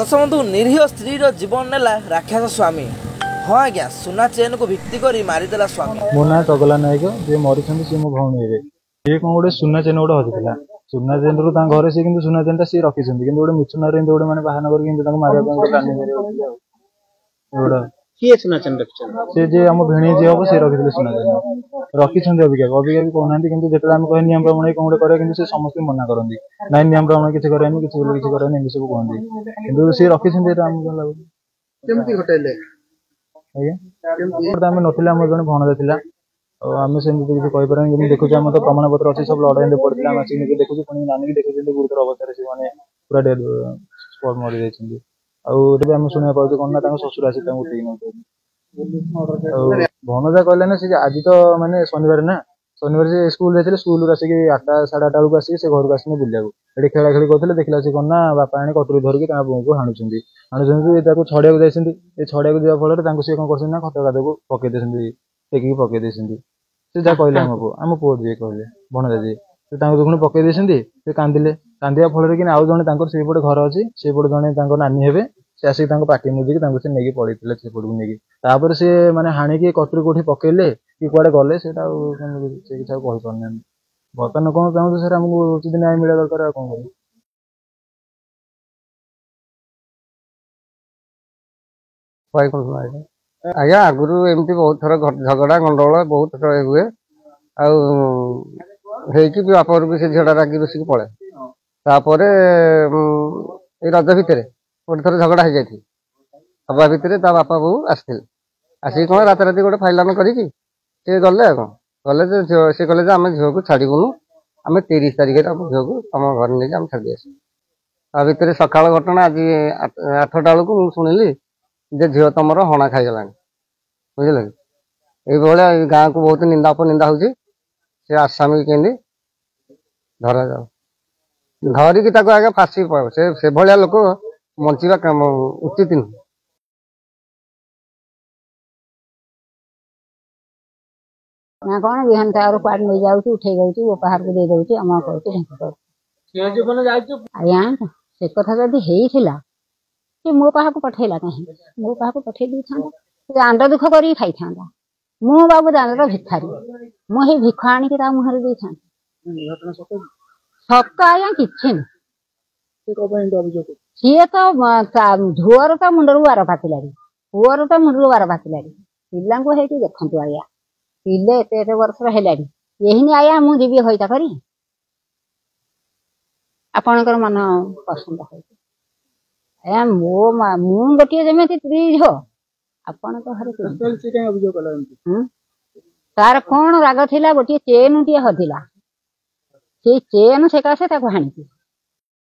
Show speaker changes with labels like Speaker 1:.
Speaker 1: दशबंधु निरीह स्त्री जीवन नेला राक्षस स्वामी। हाँ आज्ञा सुना चेन को भित्ति करी मारिदेला स्वामी।
Speaker 2: मो ना चगला नायक जे मरी सी मो भौणी हे ये कौन गोटे सुना चेन गोटे हजिला सुना चेन रू घर से सुना चेन सी रखी गोटे मिचुनार गोटे मैंने बाहन कर मारे
Speaker 3: किए सुना चेन रखी
Speaker 2: से जे आम भिणी जी हम सी रखी सुना चेन रखी अबिका अबिका भी कहना कि जो आम कहे नियम प्रमाण कौन गोटे करे कि समस्त मना करती ना नियम प्रमाण किसी करें किसी करें एमती सब कहती कि सी रखी आमको लगुच
Speaker 3: घटेले
Speaker 2: आज्ञा आम ना आम जन भणजा था आम से किसी देखुचे आम तो प्रमाण पत्र अच्छी सब लड़ाई पड़ता आम आसिक देखुचे पुणी नानी देखुचे गुरुतर अवस्था से मैंने पूरा डेड स्पॉट मरी जाइए आम शुणा पाचे कौन ना शशुर आसी उठे भणजा कहले ना सी आज तो माने शनिवार ना शनिवार से स्कूल जाते स्कूल आसिक 8टा 8:30 बेलू आसिक से घर को आसने बुलाक ये खेला खेली करते देखला से कौन ना बापा आने कटोरी धरिकी बो को हाणुंट हाणुंट छड़िया जाइए छड़िया जा फल सी कौन कर खत गाद को पकई टेकिकी पकई से जहाँ कहले आम पुओ जी कहले भणजा जी पुणी पकई से कांदिले कांदा फल कि आउ जड़े सेपटे घर अच्छी सेपटे जड़े नानी हे से आसिक पाटी मुझे से नहीं पड़े सेपट को लेकिन सी मैंने हाणिकी कटोरी कौटी पकईले कि कुआडे गले से किसी कही पारना बर्तमान कौन चाहूँ सर आमको उचित न्याय मिला दरकार कौन
Speaker 4: कर आज्ञा आगुरी एमती बहुत थर झगड़ा गंडगोल बहुत थर हुए आकी भी बापर भी से झीटा रागी बसिक पड़े तापर रज भितर गोटे थर झगड़ा हो जाती हवा भितर बापा बो आसते आसिक कौन रात राति गोटे फाइलाम करी गले गले सी कहले आम झील को छाड़बुनु आम 30 तारिख आम झील को तुम घर नहीं आम छाड़ी आस भितर सकाल घटना आज 8टा बेलू शुणिली जे झील तुम हणा खाईगला बुझे ये गाँव को बहुत निंदा अपनिंदा हो आसामी केन्द्र धरा जाओ धरिकी आगे फाँसी से भाया लोक बंचा उचित नुह।
Speaker 5: ना कौन बिहान तार पाड़ नहीं जाऊँ उठे जाऊँ वो पहाड़ को दे दौर आम कर आज्ञा से कथा जदि होता कि मो पाहा पठेला कहीं मो पाहा पठे दी था आंड दुख कर खाई था मु बाबू दांडर भिखारी मुझे भिख आणिक मुहर दे था सत आज्ञा कि सी तो झुअर तो मुंडर बार पातिला पुअर तो मुंडर बार पातिला पिला देखु आज्ञा पिले एत वर्ष है यही आया मुझे हईता करी आपणकर मन पसंद आज्ञा मो गोटे जमी स्त्री झो आपण तार कौन राग थिला गोटे चेन टे हदिला से चेन सेकाशे हाणी